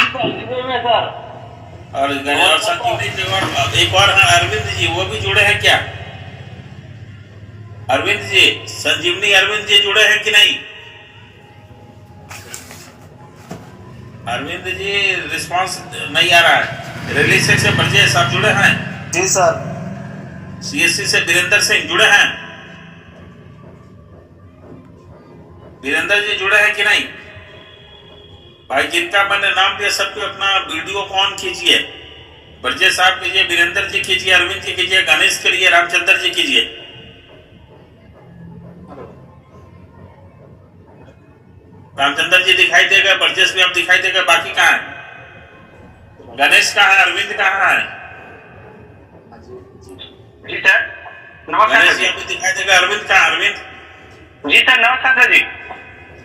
Sir. और संजीवनी एक और अरविंद जी, वो भी जुड़े हैं क्या? अरविंद जी, संजीवनी अरविंद जी जुड़े हैं कि नहीं? अरविंद जी रिस्पांस नहीं आ रहा है। रिलीज से ब्रजेश आप जुड़े हैं? जी सर। सीएससी से वीरेंद्र सिंह जुड़े हैं? वीरेंद्र जी जुड़े हैं कि नहीं? भाई जिनका मैंने नाम दिया सबको अपना वीडियो को ऑन कीजिए। ब्रजेश साहब कीजिए, वीरेंद्र जी कीजिए, अरविंद जी कीजिए, गणेश करिए, रामचंद्र जी कीजिए। रामचंद्र जी दिखाई देगा, ब्रजेश भी आप दिखाई देगा, बाकी कहाँ है? गणेश कहाँ है? अरविंद कहाँ है? जी सर नमस्कार। गणेश जी आपको दिखाई देगा, अरविंद कहाँ है? अरविंद जी सर नमस्कार सर जी।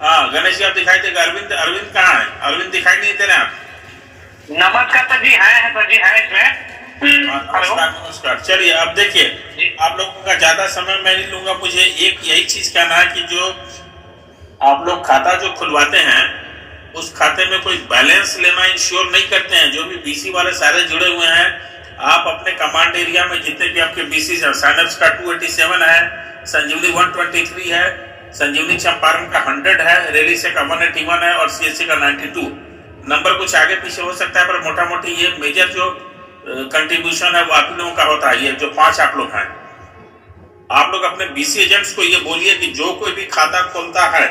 हाँ गणेश जी आप दिखाई देगा, अरविंद अरविंद कहाँ है? अरविंद दिखाई नहीं दे रहे आप? नमस्कार सर जी, है सर जी, है इसमें। नमस्कार नमस्कार। चलिए अब देखिए, आप लोगों का ज्यादा समय मैं नहीं लूंगा। मुझे एक यही चीज कहना है कि जो आप लोग खाता जो खुलवाते हैं उस खाते में कोई बैलेंस लेना इंश्योर नहीं करते हैं। जो भी बीसी वाले सारे जुड़े हुए हैं, आप अपने कमांड एरिया में जितने भी आपके बीसी साइनअप्स का 287 है, संजीवनी 123 है, संजीवनी चंपारण का 100 है, रेलिसे का 181 है और सीएससी का 92। नंबर कुछ आगे पीछे हो सकता है, पर मोटा मोटी ये मेजर जो कंट्रीब्यूशन है वो आप लोगों का होता है। ये जो 5 आप लोग हैं, आप लोग अपने बीसी एजेंट्स को ये बोलिए कि जो कोई भी खाता खोलता है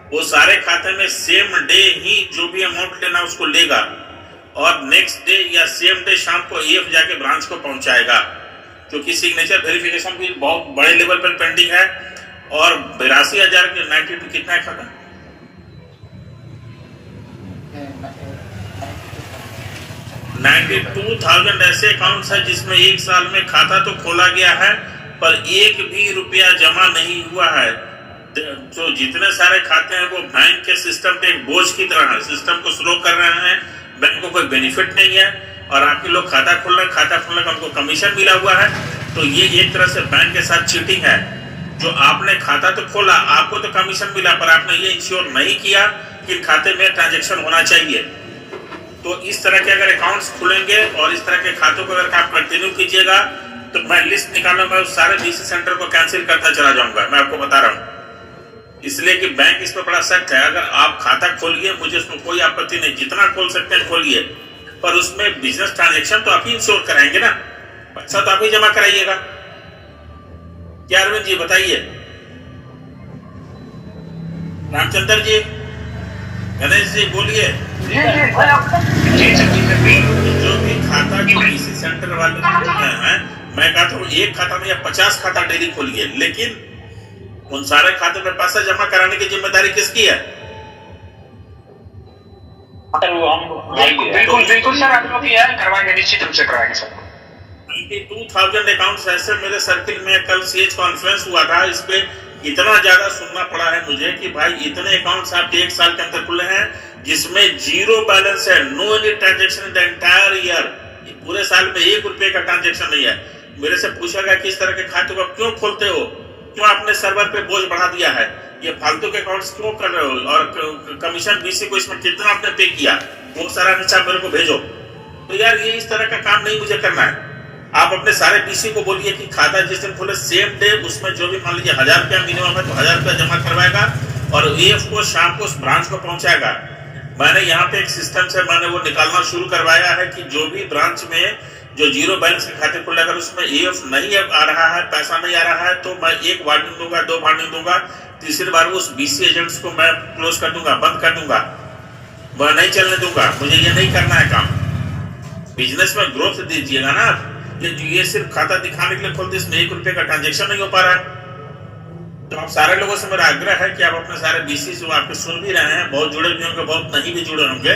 वो सारे खाते में सेम डे ही जो भी अमाउंट लेना उसको लेगा और नेक्स्ट डे या सेम डे शाम को एफ जाके ब्रांच को पहुंचाएगा। क्योंकि सिग्नेचर वेरिफिकेशन भी बहुत बड़े लेवल पर पेंडिंग है और 82,000 के 92 कितना है खाता? 92,000 ऐसे अकाउंट्स है जिसमें एक साल में खाता तो खोला गया है पर एक भी रुपया जमा नहीं हुआ है। जो जितने सारे खाते हैं वो बैंक के सिस्टम पे एक बोझ की तरह है, सिस्टम को स्लो कर रहे हैं, बैंक को कोई बेनिफिट नहीं है और आपके लोग खाता खोलने का उनको कमीशन मिला हुआ है। तो ये एक तरह से बैंक के साथ चीटिंग है। जो आपने खाता तो खोला, आपको तो कमीशन मिला, पर आपने ये इंश्योर नहीं किया कि खाते में ट्रांजेक्शन होना चाहिए। तो इस तरह के अगर अकाउंट्स खुलेंगे और इस तरह के खातों को अगर आप कंटिन्यू कीजिएगा तो मैं लिस्ट निकालूंगा, उस सारे बीसी सेंटर को कैंसिल करता चला जाऊंगा, मैं आपको बता रहा हूँ। इसलिए कि बैंक इस पर बड़ा सख्त है। अगर आप खाता खोलिए, मुझे उसमें कोई आपत्ति नहीं, जितना खोल सकते हैं खोलिए, पर उसमें बिजनेस ट्रांजेक्शन तो आप ही इंश्योर कराएंगे ना, पैसा तो आप ही जमा कराइएगा। क्या अरविंद जी बताइए? रामचंद्र जी, गणेश जी बोलिए। जो भी खाता जो बीसी सेंटर वाले हैं, मैं कहता हूँ एक खाता में या 50 खाता डेली खोलिए, लेकिन उन सारे खातों में पैसा जमा कराने की जिम्मेदारी किसकी है? बिल्कुल बिल्कुल सर, आप लोग ये करवाएंगे, निश्चित रूप से करवाएंगे सर। 92,000 अकाउंट्स ऐसे मेरे सर्किल में कल सीएच कॉन्फ्रेंस हुआ था, इस पे इतना ज्यादा सुनना पड़ा है मुझे कि भाई इतने अकाउंट्स आपके एक साल के अंदर खुले हैं जिसमें जीरो बैलेंस है, no any transaction in the entire year, पूरे साल में 1 रुपए का ट्रांजेक्शन नहीं है। मेरे से पूछा गया कि इस तरह के खातों को क्यों खोलते हो, क्यों आपने सर्वर पे बोझ बढ़ा दिया है, ये फालतू के अकाउंट्स क्यों कर रहे हो और कमीशन बीसी को इसमें कितना आपने पे किया, वो सारा हिसाब मेरे को भेजो। तो यार ये इस तरह का काम नहीं मुझे करना है। आप अपने सारे बीसी को बोलिए कि खाता जिस दिन खोले सेम डे उसमें जो भी मान लीजिए 1,000 रुपया मिनिमम है तो 1,000 रुपया जमा करवाएगा और एफ को शाम को उस ब्रांच को पहुंचाएगा। मैंने यहाँ पे एक सिस्टम से मैंने वो निकालना शुरू करवाया है कि जो भी ब्रांच में जो जीरो बैलेंस के खाते खुले, अगर उसमें एफ नहीं आ रहा है, पैसा नहीं आ रहा है, तो मैं 1 वार्निंग दूंगा, 2 वार्निंग दूंगा, तीसरी बार उस बीसी एजेंट्स को मैं क्लोज कर दूंगा, बंद कर दूंगा, मैं नहीं चलने दूंगा। मुझे ये नहीं करना है काम। बिजनेस में ग्रोथ दीजिएगा ना आप। ये सिर्फ खाता दिखाने के लिए खोलते, इसमें 1 रुपए का ट्रांजेक्शन नहीं हो पा रहा है। तो आप सारे लोगों से मेरा आग्रह है कि आप अपने सारे बीसी जो आपके सुन भी रहे हैं, बहुत जुड़े भी होंगे, बहुत नहीं भी जुड़े होंगे,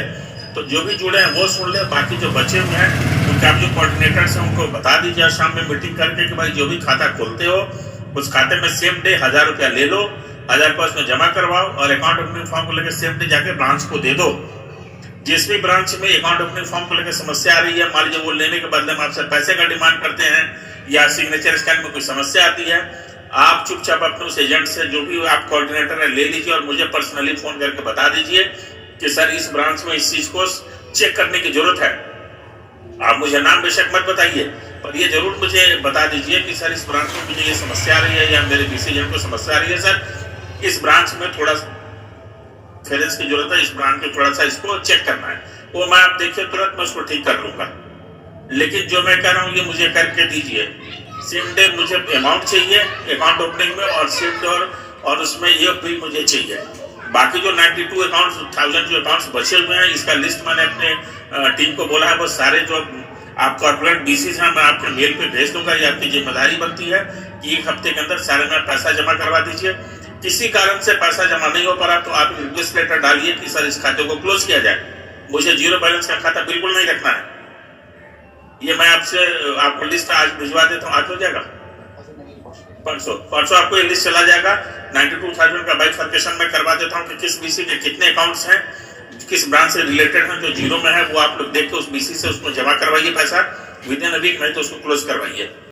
तो जो भी जुड़े हैं वो सुन ले, बाकी जो बचे हुए हैं उनके आप जो कोऑर्डिनेटर्स हैं उनको बता दीजिए शाम में मीटिंग करके कि भाई जो भी खाता खोलते हो उस खाते में सेम डे 1,000 रुपया ले लो, 1,000 रुपया उसमें जमा करवाओ और अकाउंट ओपनिंग फॉर्म को लेकर सेम डे जाके ब्रांच को दे दो। जिस भी ब्रांच में अकाउंट ओपनिंग फॉर्म को लेकर समस्या आ रही है, मान लीजिए वो लेने के बदले में आपसे पैसे का डिमांड करते हैं या सिग्नेचर स्कैन में कोई समस्या आती है, आप चुपचाप अपने उस एजेंट से जो भी आप कोऑर्डिनेटर है ले लीजिए और मुझे पर्सनली फोन करके बता दीजिए कि सर इस ब्रांच में इस चीज को चेक करने की जरूरत है। आप मुझे नाम बेशक मत बताइए, पर ये जरूर मुझे बता दीजिए कि सर इस ब्रांच में मुझे ये समस्या आ रही है या मेरे बीसी एजेंट को समस्या आ रही है, सर इस ब्रांच में थोड़ा फेरेंस की जरूरत है, इस ब्रांच में थोड़ा सा इसको चेक करना है, वो मैं आप देखिए तुरंत मैं उसको ठीक कर लूंगा। लेकिन जो मैं कह रहा हूँ ये मुझे करके दीजिए। सिमडे मुझे अमाउंट चाहिए अकाउंट ओपनिंग में, और सिफ्ट और उसमें ये भी मुझे चाहिए। बाकी जो 92 1000 जो अकाउंट्स बचे हुए हैं, इसका लिस्ट मैंने अपने टीम को बोला है, वो सारे जो आप कॉर्पोरेट बीसीज हैं मैं आपके मेल पे भेज दूंगा। ये आपकी जिम्मेदारी बनती है कि 1 हफ्ते के अंदर सारे में पैसा जमा करवा दीजिए। किसी कारण से पैसा जमा नहीं हो पा रहा तो आप रिक्वेस्ट लेटर डालिए कि सर इस खाते को क्लोज किया जाए। मुझे जीरो बैलेंस का खाता बिल्कुल नहीं रखना है। ये मैं आपको लिस्ट आज भिजवा देता हूँ, आज हो जाएगा। परसों आपको ये लिस्ट चला जाएगा। 92,000 का बाइफर्केशन मैं करवा देता हूँ कि किस बीसी के कितने अकाउंट्स हैं, किस ब्रांच से रिलेटेड हैं, जो जीरो में है वो आप लोग देख के उस बीसी से उसमें जमा करवाइए पैसा विद इन अ वीक, नहीं तो उसको क्लोज करवाइए।